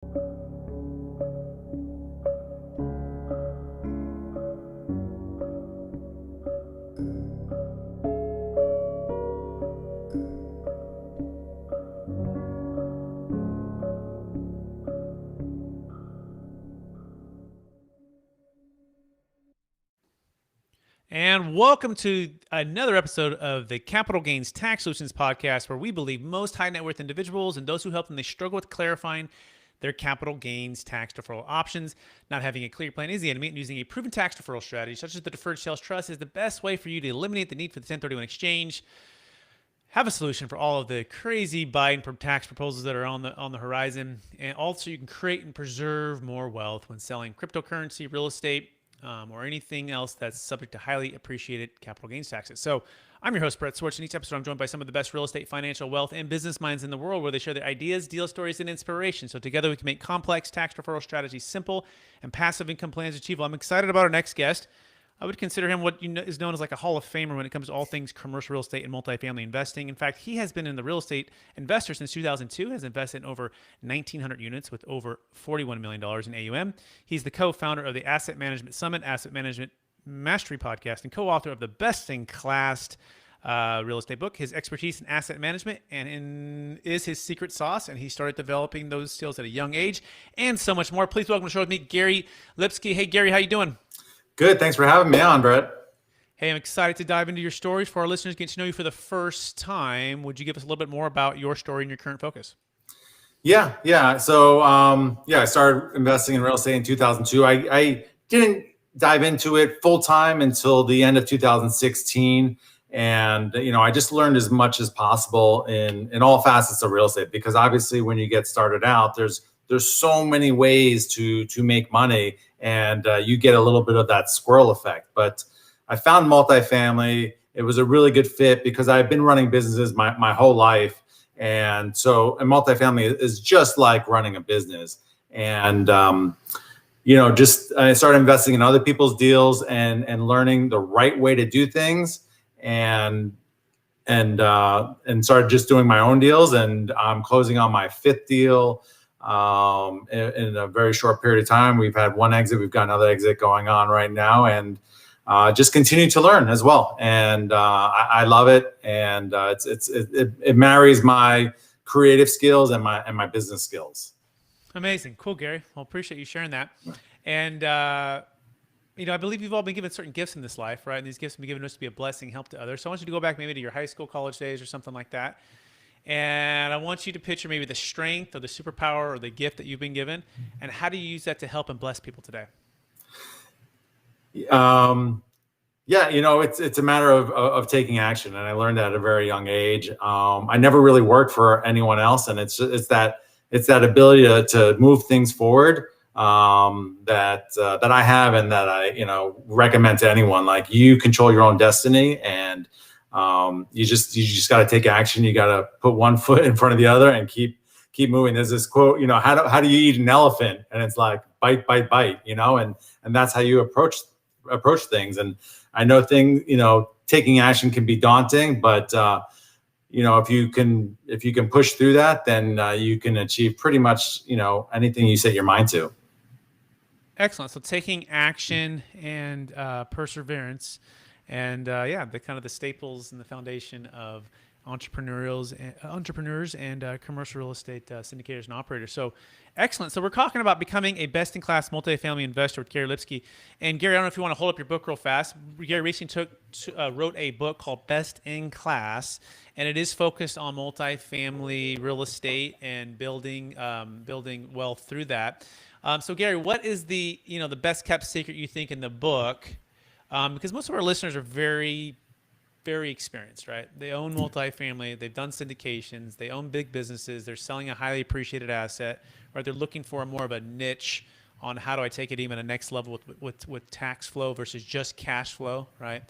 And welcome to another episode of the Capital Gains Tax Solutions podcast, where we believe most high net worth individuals and those who help them, they struggle with clarifying their capital gains tax deferral options. Not having a clear plan is the enemy, and using a proven tax deferral strategy, such as the Deferred Sales Trust, is the best way for you to eliminate the need for the 1031 exchange. Have a solution for all of the crazy Biden tax proposals that are on the horizon, and also you can create and preserve more wealth when selling cryptocurrency, real estate, or anything else that's subject to highly appreciated capital gains taxes. So I'm your host, Brett Swarts. In each episode, I'm joined by some of the best real estate, financial, wealth, and business minds in the world, where they share their ideas, deal stories, and inspiration. So together we can make complex tax deferral strategies simple and passive income plans achievable. I'm excited about our next guest. I would consider him what is known as like a Hall of Famer when it comes to all things commercial real estate and multifamily investing. In fact, he has been in the real estate investor since 2002, has invested in over 1,900 units with over $41 million in AUM. He's the co-founder of the Asset Management Summit, Asset Management Mastery Podcast, and co-author of the best-in-class real estate book. His expertise in asset management is his secret sauce, and he started developing those skills at a young age, and so much more. Please welcome to the show with me, Gary Lipsky. Hey, Gary, how you doing? Good. Thanks for having me on, Brett. Hey, I'm excited to dive into your stories. For our listeners, getting to know you for the first time, would you give us a little bit more about your story and your current focus? Yeah. So, I started investing in real estate in 2002. I didn't dive into it full time until the end of 2016. And, I just learned as much as possible in all facets of real estate, because obviously when you get started out, there's so many ways to make money, and you get a little bit of that squirrel effect. But I found multifamily. It was a really good fit because I've been running businesses my whole life. And so multifamily is just like running a business. And, I started investing in other people's deals and learning the right way to do things, and started just doing my own deals. And I'm closing on my fifth deal in a very short period of time. We've had one exit. We've got another exit going on right now, and just continue to learn as well. And I love it. And it marries my creative skills and my business skills. Amazing. Cool, Gary. Well, appreciate you sharing that. And, I believe you've all been given certain gifts in this life, right? And these gifts have been given us to be a blessing, help to others. So I want you to go back maybe to your high school, college days or something like that. And I want you to picture maybe the strength or the superpower or the gift that you've been given, and how do you use that to help and bless people today? It's a matter of taking action. And I learned that at a very young age. I never really worked for anyone else. And it's that ability to move things forward that I have, and that I, recommend to anyone. Like, you control your own destiny, and you just got to take action. You got to put one foot in front of the other and keep moving. There's this quote, how do you eat an elephant? And it's like bite, and that's how you approach things. And I know taking action can be daunting, but if you can push through that, then you can achieve pretty much, anything you set your mind to. Excellent. So taking action and perseverance. And the kind of the staples and the foundation of entrepreneurs and commercial real estate syndicators and operators. So excellent. So we're talking about becoming a best-in-class multifamily investor with Gary Lipsky. And Gary, I don't know if you want to hold up your book real fast. Gary recently wrote a book called Best in Class, and it is focused on multifamily real estate and building wealth through that. So Gary, what is the best kept secret you think in the book? Because most of our listeners are very, very experienced, right? They own multifamily, they've done syndications, they own big businesses, they're selling a highly appreciated asset, right? They're looking for more of a niche on how do I take it even a next level with tax flow versus just cash flow, right?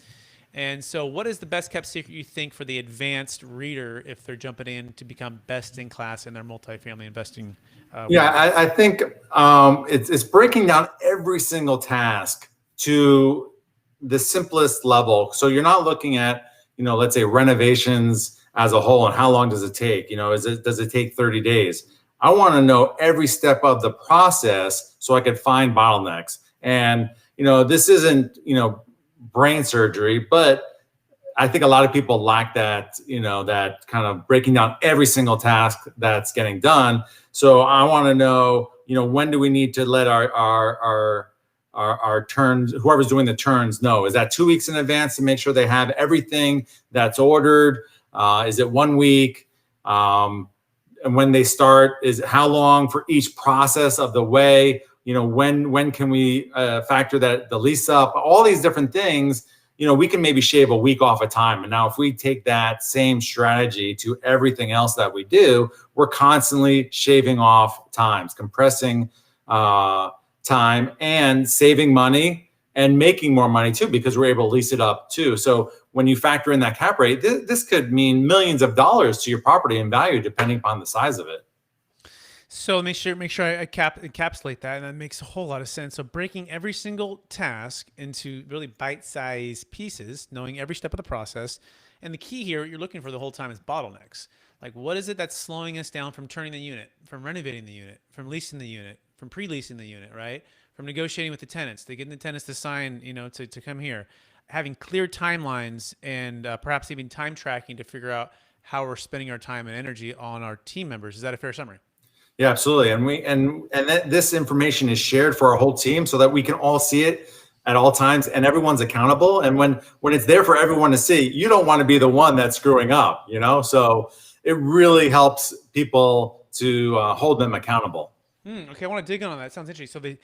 And so what is the best kept secret you think for the advanced reader if they're jumping in to become best in class in their multifamily investing? I think it's breaking down every single task to the simplest level. So you're not looking at, let's say renovations as a whole and how long does it take? Does it take 30 days? I want to know every step of the process so I could find bottlenecks. And, this isn't, brain surgery, but I think a lot of people lack that, that kind of breaking down every single task that's getting done. So I want to know, when do we need to let our turns, whoever's doing the turns, know? Is that 2 weeks in advance to make sure they have everything that's ordered? Is it 1 week? And when they start, is how long for each process of the way? When can we factor that the lease up? All these different things. We can maybe shave a week off of time. And now if we take that same strategy to everything else that we do, we're constantly shaving off times, compressing time, and saving money and making more money too, because we're able to lease it up too. So when you factor in that cap rate, this could mean millions of dollars to your property in value, depending upon the size of it. So make sure I encapsulate that, and that makes a whole lot of sense. So breaking every single task into really bite-sized pieces, knowing every step of the process, and the key here you're looking for the whole time is bottlenecks. Like, what is it that's slowing us down from turning the unit, from renovating the unit, from leasing the unit, from pre-leasing the unit, right? From negotiating with the tenants, to getting the tenants to sign, to come here, having clear timelines, and perhaps even time tracking to figure out how we're spending our time and energy on our team members. Is that a fair summary? Yeah, absolutely. And this information is shared for our whole team so that we can all see it at all times, and everyone's accountable. And when it's there for everyone to see, you don't want to be the one that's screwing up, So it really helps people to hold them accountable. Okay, I want to dig in on that. Sounds interesting. So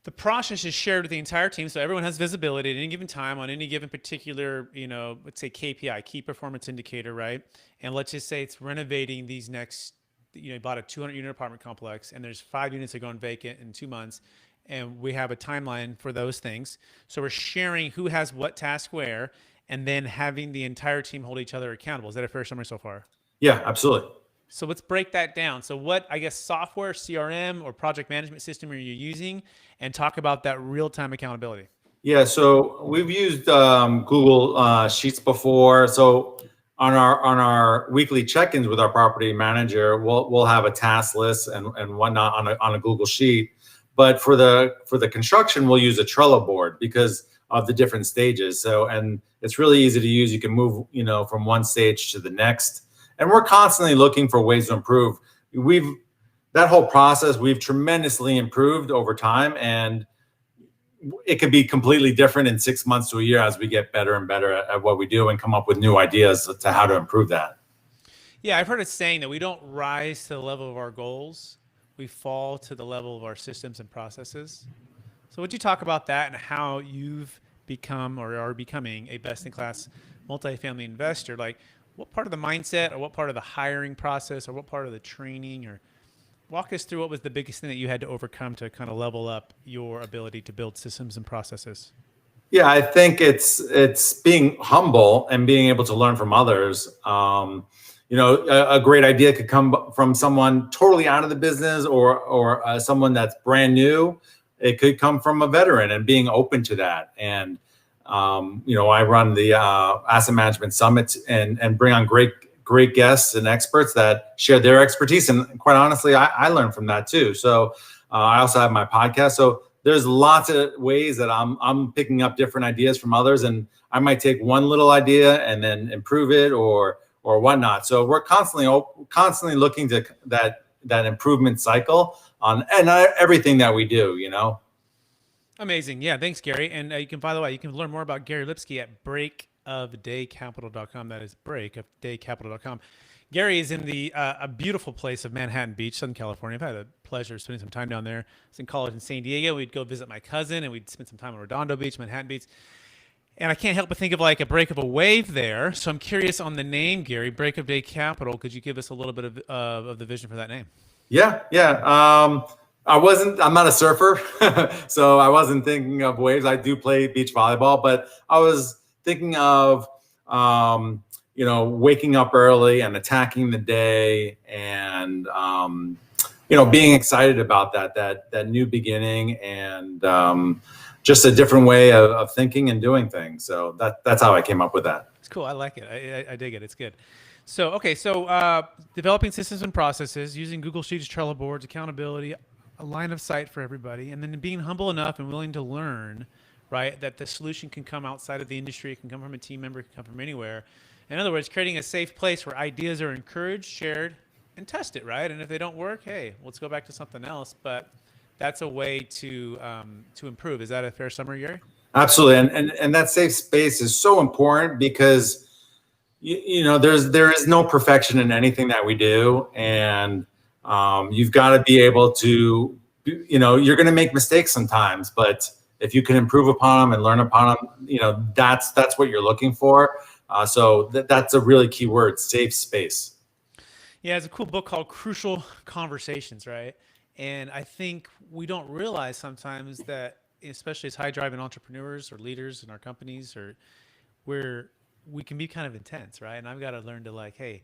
the process is shared with the entire team, so everyone has visibility at any given time on any given particular, let's say KPI, key performance indicator, right? And let's just say it's renovating these next. You bought a 200-unit apartment complex, and there's 5 units that are going vacant in 2 months, and we have a timeline for those things. So we're sharing who has what task where, and then having the entire team hold each other accountable. Is that a fair summary so far? Yeah, absolutely. So let's break that down. So what, I guess, software, CRM, or project management system are you using, and talk about that real-time accountability? Yeah, so we've used Google Sheets before. So on our weekly check-ins with our property manager, we'll have a task list and whatnot on a Google Sheet. But for the construction, we'll use a Trello board because of the different stages. So, and it's really easy to use. You can move, from one stage to the next. And we're constantly looking for ways to improve. That whole process, we've tremendously improved over time, and it could be completely different in 6 months to a year as we get better and better at what we do and come up with new ideas to how to improve that. Yeah, I've heard it saying that we don't rise to the level of our goals, we fall to the level of our systems and processes. So would you talk about that and how you've become or are becoming a best-in-class multifamily investor? Like, what part of the mindset, or what part of the hiring process, or what part of the training, or walk us through what was the biggest thing that you had to overcome to kind of level up your ability to build systems and processes? Yeah, I think it's being humble and being able to learn from others. A great idea could come from someone totally out of the business or someone that's brand new. It could come from a veteran, and being open to that. And I run the asset management summit and bring on great guests and experts that share their expertise. And quite honestly, I learn from that too. So I also have my podcast. So there's lots of ways that I'm picking up different ideas from others, and I might take one little idea and then improve it or whatnot. So we're constantly looking to that improvement cycle on everything that we do, Amazing. Yeah. Thanks, Gary. And by the way, you can learn more about Gary Lipsky at breakofdaycapital.com. That is breakofdaycapital.com. Gary is in a beautiful place of Manhattan Beach, Southern California. I've had the pleasure of spending some time down there. I was in college in San Diego. We'd go visit my cousin, and we'd spend some time on Redondo Beach, Manhattan Beach. And I can't help but think of like a break of a wave there. So I'm curious on the name, Gary, Break of Day Capital. Could you give us a little bit of the vision for that name? Yeah. I'm not a surfer, so I wasn't thinking of waves. I do play beach volleyball, but I was thinking of, waking up early and attacking the day and, being excited about that new beginning and just a different way of thinking and doing things. So that's how I came up with that. It's cool. I like it. I dig it. It's good. So developing systems and processes, using Google Sheets, Trello boards, accountability, a line of sight for everybody, and then being humble enough and willing to learn, right? That the solution can come outside of the industry, it can come from a team member, it can come from anywhere. In other words, creating a safe place where ideas are encouraged, shared, and tested, right? And if they don't work, hey, let's go back to something else. But that's a way to improve. Is that a fair summary, Gary? Absolutely. And that safe space is so important because there is no perfection in anything that we do, and you've got to be able to, you're going to make mistakes sometimes, but if you can improve upon them and learn upon them, that's what you're looking for. So that's a really key word: safe space. Yeah, it's a cool book called Crucial Conversations, right? And I think we don't realize sometimes that, especially as high driving entrepreneurs or leaders in our companies, or where we can be kind of intense, right? And I've got to learn to like, hey,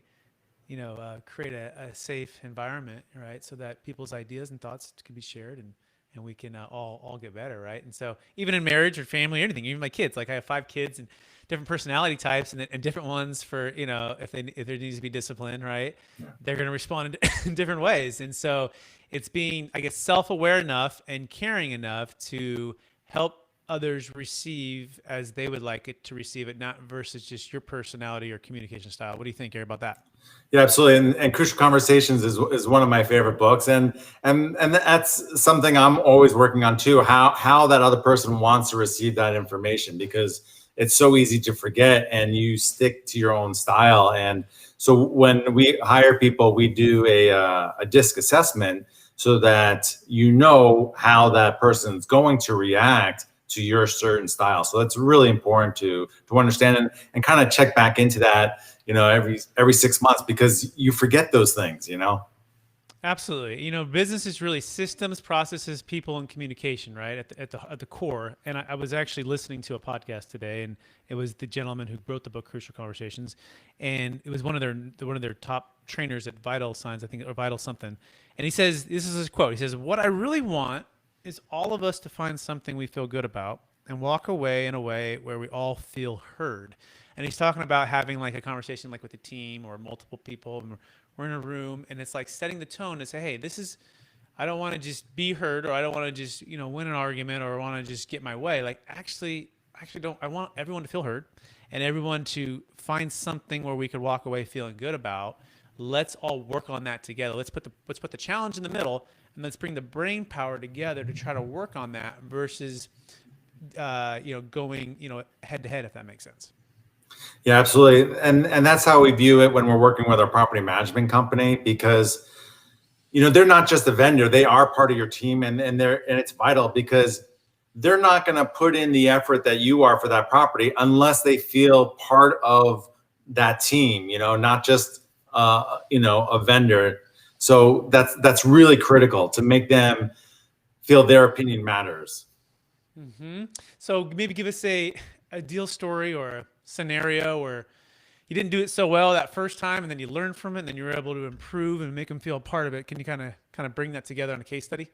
create a safe environment, right? So that people's ideas and thoughts can be shared, and we can all get better, right? And so even in marriage or family or anything, even my kids, like I have 5 kids and different personality types and different ones for, if there needs to be discipline, right? They're going to respond in different ways. And so it's being, I guess, self-aware enough and caring enough to help others receive as they would like it to receive it, not versus just your personality or communication style. What do you think, Gary, about that? Yeah, absolutely. And Crucial Conversations is one of my favorite books, and that's something I'm always working on too. How that other person wants to receive that information, because it's so easy to forget, and you stick to your own style. And so when we hire people, we do a DISC assessment so that how that person's going to react to your certain style. So that's really important to understand and kind of check back into that, every 6 months, because you forget those things. Absolutely. Business is really systems, processes, people, and communication, right? At the core. And I was actually listening to a podcast today, and it was the gentleman who wrote the book Crucial Conversations, and it was one of their top trainers at Vital Signs, I think, or Vital something. And he says, this is his quote. He says, "What I really want is all of us to find something we feel good about and walk away in a way where we all feel heard." And he's talking about having like a conversation like with a team or multiple people, and we're in a room, and it's like setting the tone to say, hey, I don't want to just be heard, or I don't want to just, win an argument, or want to just get my way. Like actually don't, I want everyone to feel heard and everyone to find something where we could walk away feeling good about. Let's all work on that together. Let's put the challenge in the middle, and let's bring the brain power together to try to work on that versus, going, head to head, if that makes sense. Yeah, absolutely. And that's how we view it when we're working with our property management company, because they're not just a vendor, they are part of your team, and it's vital, because they're not going to put in the effort that you are for that property unless they feel part of that team, not just a vendor. So that's really critical to make them feel their opinion matters. Mm-hmm. So maybe give us a deal story or a scenario where you didn't do it so well that first time, and then you learned from it, and then you were able to improve and make them feel a part of it. Can you kind of bring that together in a case study?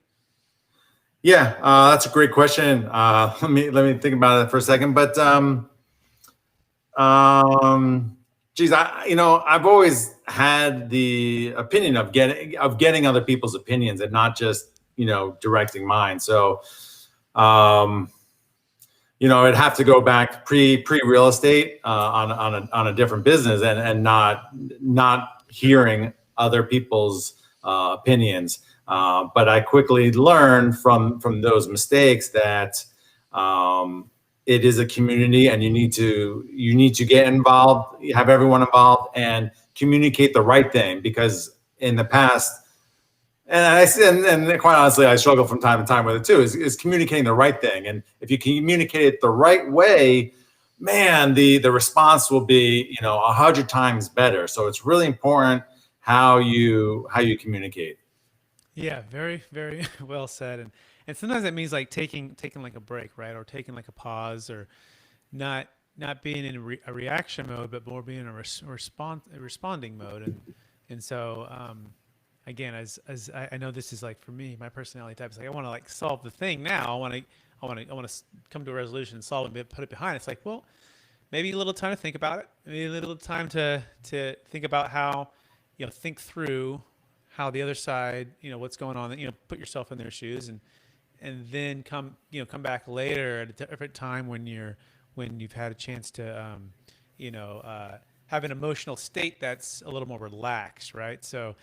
Yeah, that's a great question. Let me think about it for a second. But geez, I've always had the opinion of getting other people's opinions and not just directing mine. So it'd have to go back pre real estate, on a different business, and not hearing other people's opinions. But I quickly learned from those mistakes that it is a community, and you need to get involved, have everyone involved, and communicate the right thing. Because in the past, and quite honestly, I struggle from time to time with it too, is communicating the right thing. And if you communicate it the right way, man, the response will be 100 times better. So it's really important how you communicate. Yeah, very, very well said. And sometimes that means like taking like a break, right? Or taking like a pause, or not being in a reaction mode, but more being in a responding mode. And so again, as I know, this is like, for me, my personality type is like, I want to like solve the thing now. I want to come to a resolution and solve it, put it behind. It's like, well, maybe a little time to think about it. Maybe a little time to think about how, think through how the other side, what's going on. Put yourself in their shoes, and then come back later at a different time when you've had a chance to, have an emotional state that's a little more relaxed, right? So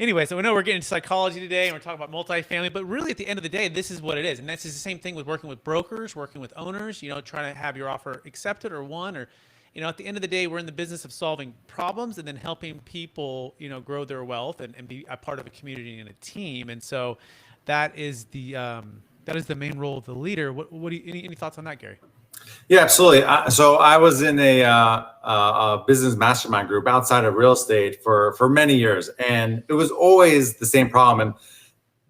anyway, so we know we're getting into psychology today and we're talking about multifamily, but really at the end of the day, this is what it is. And that's just the same thing with working with brokers, working with owners, trying to have your offer accepted or won, or, at the end of the day, we're in the business of solving problems and then helping people, grow their wealth and be a part of a community and a team. And so that is the main role of the leader. What do you, any thoughts on that, Gary? Yeah, absolutely. So I was in a business mastermind group outside of real estate for many years, and it was always the same problem. And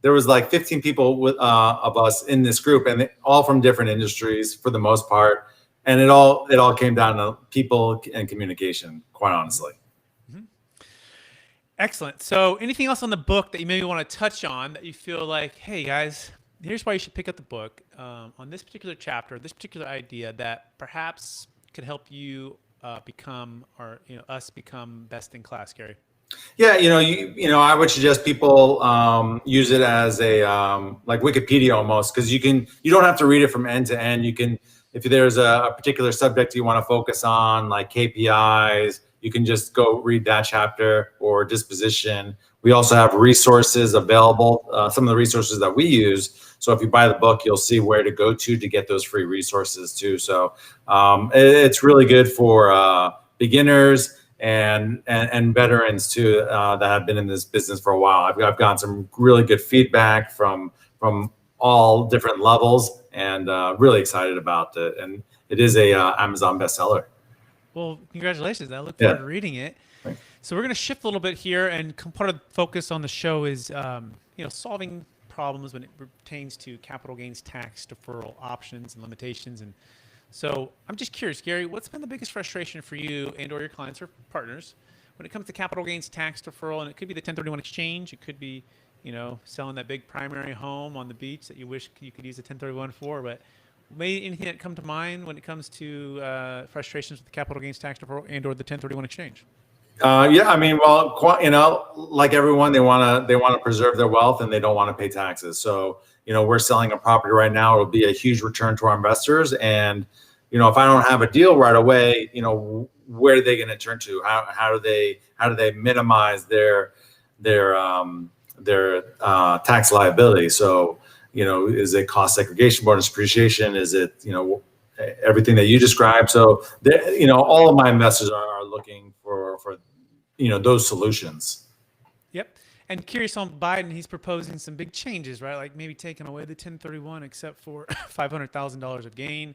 there was like 15 people of us in this group, and all from different industries for the most part. And it all came down to people and communication, quite honestly. Mm-hmm. Excellent. So anything else on the book that you maybe want to touch on that you feel like, hey guys, here's why you should pick up the book on this particular chapter, this particular idea that perhaps could help you become, or us become best in class, Gary? Yeah, I would suggest people use it as a like Wikipedia almost, because you don't have to read it from end to end. You can, if there's a particular subject you want to focus on, like KPIs, you can just go read that chapter, or disposition. We also have resources available, some of the resources that we use. So if you buy the book, you'll see where to go to get those free resources too. So it's really good for beginners and veterans too that have been in this business for a while. I've gotten some really good feedback from all different levels, and really excited about it. And it is a Amazon bestseller. Well, congratulations. I look forward to reading it. Thanks. So we're going to shift a little bit here, and part of the focus on the show is solving problems when it pertains to capital gains tax deferral options and limitations. And so I'm just curious, Gary, what's been the biggest frustration for you and or your clients or partners when it comes to capital gains tax deferral? And it could be the 1031 exchange. It could be, selling that big primary home on the beach that you wish you could use a 1031 for. But maybe anything that come to mind when it comes to frustrations with the capital gains tax deferral and or the 1031 exchange? Yeah, I mean, well, like everyone, they want to preserve their wealth and they don't want to pay taxes. So, we're selling a property right now. It'll be a huge return to our investors. And, if I don't have a deal right away, where are they going to turn to? How do they minimize their tax liability? So, is it cost segregation, bonus depreciation? Is it, everything that you described? So, all of my investors are looking for those solutions. Yep. And curious on Biden, he's proposing some big changes, right? Like maybe taking away the 1031 except for $500,000 of gain,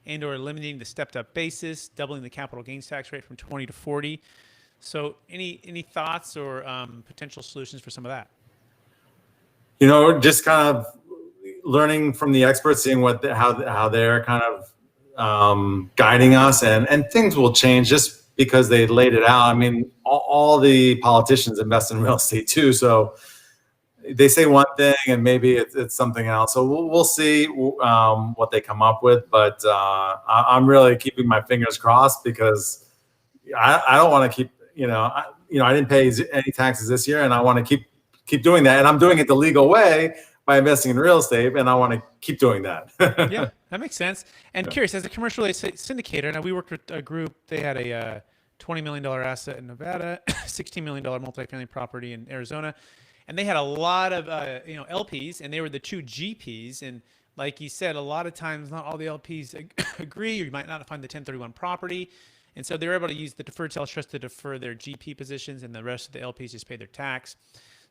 and or eliminating the stepped up basis, doubling the capital gains tax rate from 20 to 40. So any thoughts or potential solutions for some of that? Just kind of learning from the experts, seeing how they're kind of guiding us, and things will change just because they laid it out. I mean, all the politicians invest in real estate too, so they say one thing and maybe it's something else. So we'll see what they come up with. But I'm really keeping my fingers crossed, because I don't want to keep, I didn't pay any taxes this year, and I want to keep doing that. And I'm doing it the legal way by investing in real estate, and I want to keep doing that. Yeah, that makes sense. And curious, as a commercial syndicator, now we worked with a group. They had a $20 million asset in Nevada, $16 million multifamily property in Arizona, and they had a lot of LPs, and they were the two GPs. And like you said, a lot of times not all the LPs agree, or you might not find the 1031 property. And so they were able to use the Deferred Sales Trust to defer their GP positions, and the rest of the LPs just pay their tax.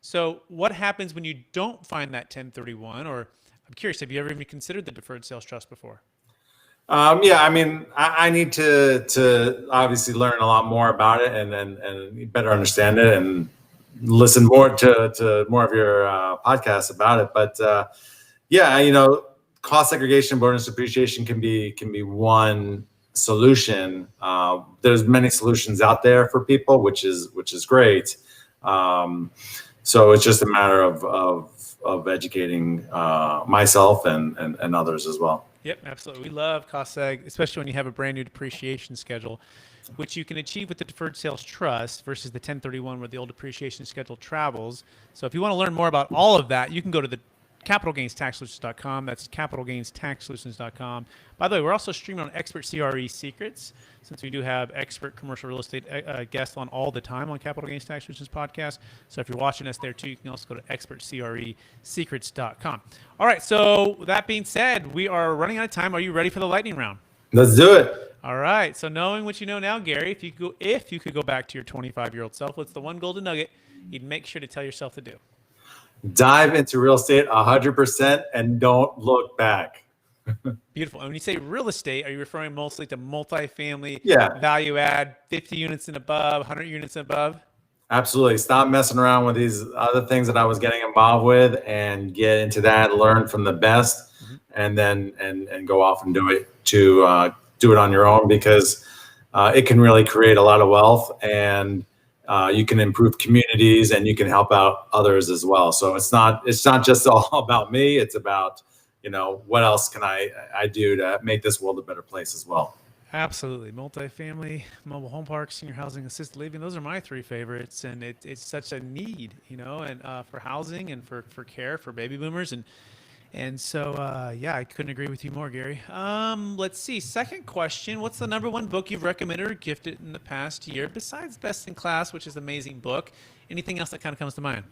So what happens when you don't find that 1031? Or I'm curious, have you ever even considered the Deferred Sales Trust before? Yeah, I mean, I need to obviously learn a lot more about it and better understand it, and listen more to more of your podcasts about it. But yeah, cost segregation, bonus depreciation can be one solution. There's many solutions out there for people, which is great. So it's just a matter of of educating myself and others as well. Yep, absolutely. We love cost seg, especially when you have a brand new depreciation schedule, which you can achieve with the Deferred Sales Trust versus the 1031 where the old depreciation schedule travels. So if you want to learn more about all of that, you can go to the capitalgainstaxsolutions.com. That's capitalgainstaxsolutions.com. By the way, we're also streaming on Expert CRE Secrets, since we do have expert commercial real estate guests on all the time on Capital Gains Tax Solutions podcast. So if you're watching us there too, you can also go to expertcresecrets.com. All right. So that being said, we are running out of time. Are you ready for the lightning round? Let's do it. All right. So knowing what you know now, Gary, if you could go back to your 25-year-old self, what's the one golden nugget you'd make sure to tell yourself to do? Dive into real estate 100% and don't look back. Beautiful. And when you say real estate, are you referring mostly to multifamily, Yeah. value add, 50 units and above, 100 units and above? Absolutely. Stop messing around with these other things that I was getting involved with and get into that, learn from the best, and then and go off and do it do it on your own, because it can really create a lot of wealth, and you can improve communities and you can help out others as well. So it's not just all about me. It's about, what else can I do to make this world a better place as well. Absolutely. Multifamily, mobile home parks, senior housing, assisted living. Those are my three favorites. And it's such a need, and for housing and for care for baby boomers. And so, I couldn't agree with you more, Gary. Let's see. Second question. What's the number one book you've recommended or gifted in the past year besides Best in Class, which is an amazing book? Anything else that kind of comes to mind?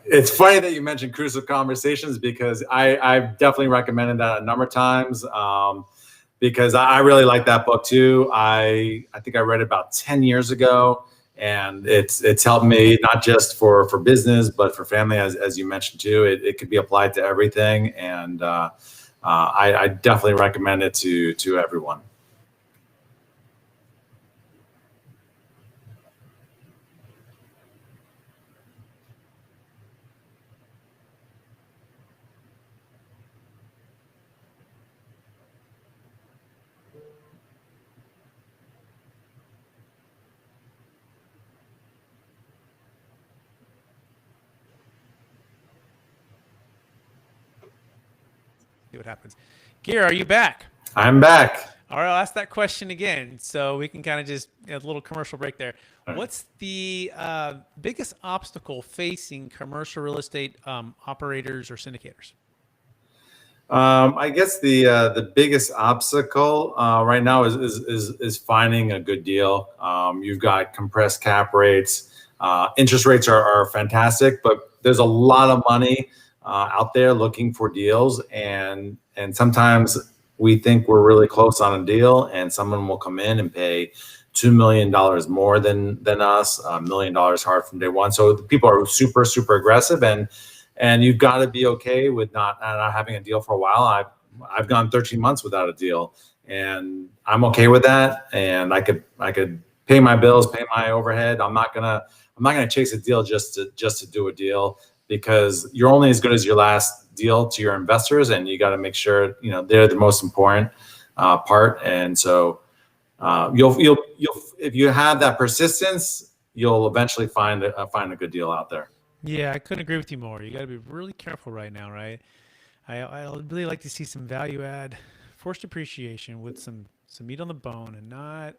It's funny that you mentioned Crucial Conversations, because I've definitely recommended that a number of times. Because I really like that book too. I think I read it about 10 years ago, and it's helped me not just for business, but for family, as you mentioned too. It could be applied to everything, and I definitely recommend it to everyone. See what happens. Gary, are you back? I'm back. All right, I'll ask that question again, so we can kind of just a little commercial break there. Right. What's the biggest obstacle facing commercial real estate operators or syndicators? I guess the biggest obstacle right now is finding a good deal. You've got compressed cap rates. Interest rates are fantastic, but there's a lot of money out there looking for deals, and sometimes we think we're really close on a deal, and someone will come in and pay $2 million more than us, $1 million hard from day one. So people are super aggressive, and you've got to be okay with not having a deal for a while. I've gone 13 months without a deal, and I'm okay with that. And I could pay my bills, pay my overhead. I'm not gonna chase a deal just to do a deal, because you're only as good as your last deal to your investors, and you got to make sure they're the most important part. And so you'll if you have that persistence, you'll eventually find a good deal out there. Yeah, I couldn't agree with you more. You got to be really careful right now, right? I really like to see some value add, forced appreciation with some meat on the bone, and not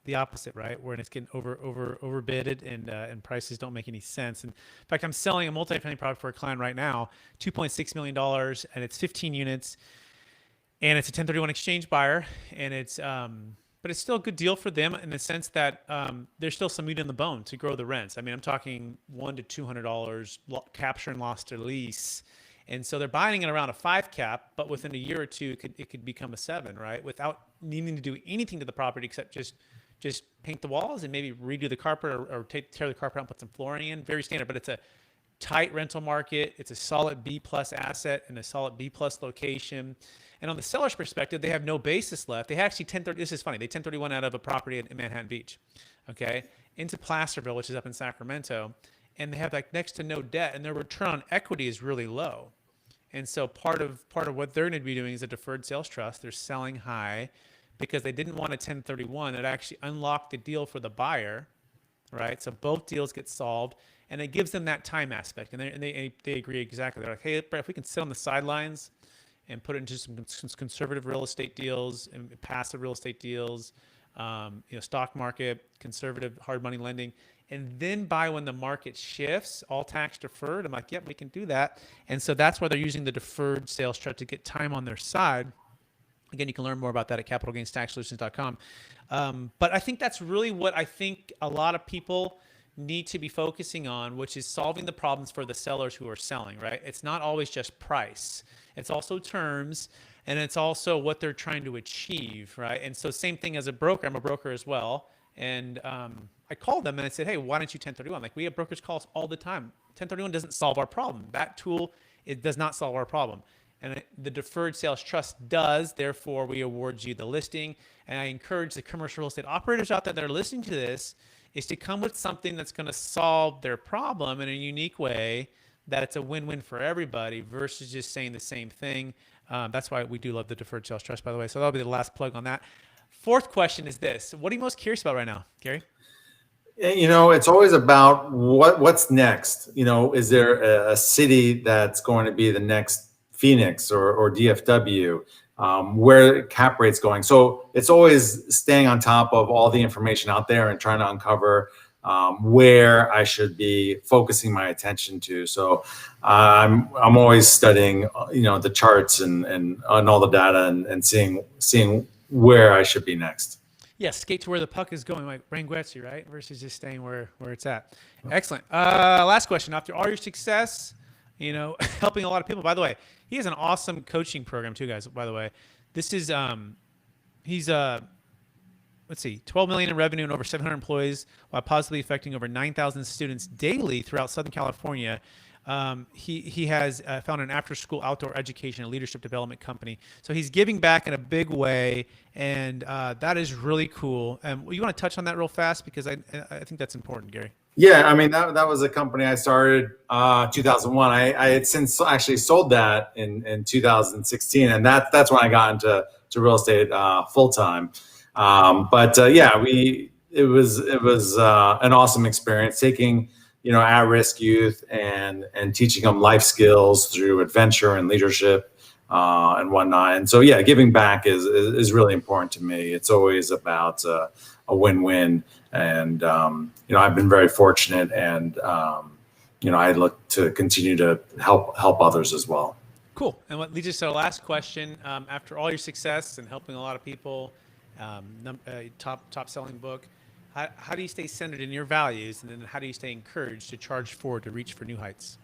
the opposite, right? Where it's getting overbidded and prices don't make any sense. And in fact, I'm selling a multifamily product for a client right now, $2.6 million, and it's 15 units, and it's a 1031 exchange buyer, and it's but it's still a good deal for them in the sense that there's still some meat in the bone to grow the rents. I mean, I'm talking $100 to $200 capture and loss to lease. And so they're buying it around a 5 cap, but within a year or two, it could become a 7, right? Without needing to do anything to the property except just paint the walls and maybe redo the carpet or tear the carpet out and put some flooring in. Very standard, but it's a tight rental market. It's a solid B plus asset and a solid B plus location. And on the seller's perspective, they have no basis left. They actually this is funny. They 1031 out of a property in Manhattan Beach, okay, into Placerville, which is up in Sacramento. And they have like next to no debt, and their return on equity is really low. And so part of what they're going to be doing is a deferred sales trust. They're selling high because they didn't want a 1031 that actually unlocked the deal for the buyer, right? So both deals get solved. and it gives them that time aspect. And they agree exactly. They're like, hey, Brett, if we can sit on the sidelines and put it into some conservative real estate deals and passive real estate deals, stock market, conservative hard money lending, and then buy when the market shifts, all tax deferred. I'm like, yep, we can do that. And so that's why they're using the deferred sales trust to get time on their side. Again, you can learn more about that at capitalgainstaxsolutions.com. But I think that's really what I think a lot of people need to be focusing on, which is solving the problems for the sellers who are selling, right? It's not always just price. It's also terms, and it's also what they're trying to achieve, right? And so same thing as a broker. I'm a broker as well. And I called them and I said, hey, why don't you 1031? Like, we have brokers call us all the time. 1031 doesn't solve our problem. That tool, it does not solve our problem. And the Deferred Sales Trust does. Therefore, we award you the listing. And I encourage the commercial real estate operators out there that are listening to this is to come with something that's going to solve their problem in a unique way, that it's a win-win for everybody versus just saying the same thing. That's why we do love the Deferred Sales Trust, by the way. So that'll be the last plug on that. Fourth question is this. What are you most curious about right now, Gary? It's always about what's next. Is there a city that's going to be the next Phoenix or DFW, where cap rate's going? So it's always staying on top of all the information out there and trying to uncover where I should be focusing my attention to. So I'm always studying, the charts and all the data and seeing where I should be next. Yeah, skate to where the puck is going, like Brain Guetzi, right? Versus just staying where it's at. Excellent. Last question. After all your success, helping a lot of people. By the way, he has an awesome coaching program too, guys. By the way, this is he's 12 million in revenue and over 700 employees, while positively affecting over 9,000 students daily throughout Southern California. He has found an after-school outdoor education and leadership development company. So he's giving back in a big way, and that is really cool. You want to touch on that real fast, because I think that's important, Gary. Yeah, I mean, that was a company I started 2001. I had since actually sold that in 2016, and that's when I got into real estate full time. It was an awesome experience, taking at-risk youth and teaching them life skills through adventure and leadership and whatnot. And so, yeah, giving back is really important to me. It's always about a win-win. And, I've been very fortunate, and, I look to continue to help others as well. Cool. And what leads us to our last question. After all your success and helping a lot of people, top selling book, how do you stay centered in your values, and then how do you stay encouraged to charge forward, to reach for new heights?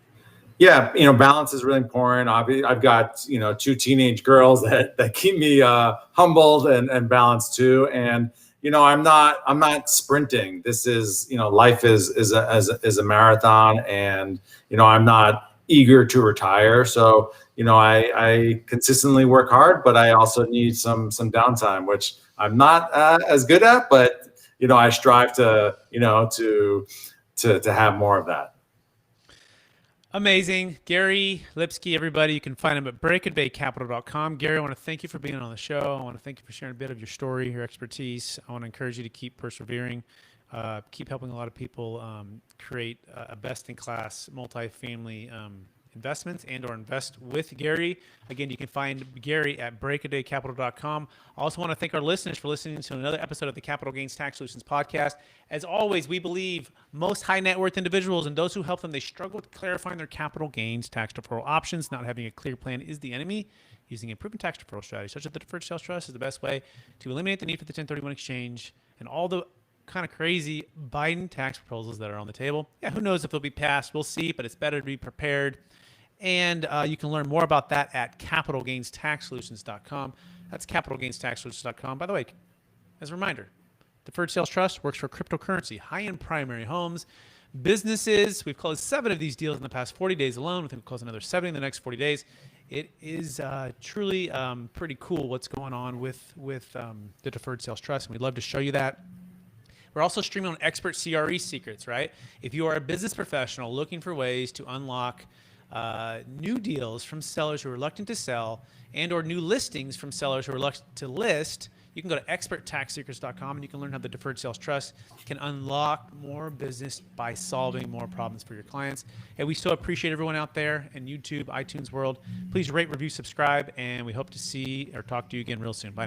Yeah, balance is really important. I've got, two teenage girls that keep me humbled and balanced too. And, I'm not sprinting. This is, life is a marathon, and, I'm not eager to retire. So, I consistently work hard, but I also need some downtime, which I'm not as good at, but I strive to have more of that. Amazing. Gary Lipsky, everybody. You can find him at breakawaycapital.com. Gary, I want to thank you for being on the show. I want to thank you for sharing a bit of your story, your expertise. I want to encourage you to keep persevering, keep helping a lot of people create a best-in-class multifamily investments or invest with Gary. Again, you can find Gary at breakawaycapital.com. I also want to thank our listeners for listening to another episode of the Capital Gains Tax Solutions podcast. As always, we believe most high net worth individuals and those who help them, they struggle with clarifying their capital gains tax deferral options. Not having a clear plan is the enemy. Using a proven tax deferral strategy, such as the Deferred Sales Trust, is the best way to eliminate the need for the 1031 exchange and all the kind of crazy Biden tax proposals that are on the table. Yeah, who knows if they'll be passed? We'll see, but it's better to be prepared. And you can learn more about that at capitalgainstaxsolutions.com. That's capitalgainstaxsolutions.com. By the way, as a reminder, Deferred Sales Trust works for cryptocurrency, high-end primary homes, businesses. We've closed 7 of these deals in the past 40 days alone. We think we'll close another 70 in the next 40 days. It is truly pretty cool what's going on with the Deferred Sales Trust, and we'd love to show you that. We're also streaming on expert CRE secrets, right? If you are a business professional looking for ways to unlock new deals from sellers who are reluctant to sell, and or new listings from sellers who are reluctant to list, you can go to experttaxsecrets.com and you can learn how the Deferred Sales Trust can unlock more business by solving more problems for your clients. And we so appreciate everyone out there in YouTube, iTunes world. Please rate, review, subscribe, and we hope to see or talk to you again real soon. Bye.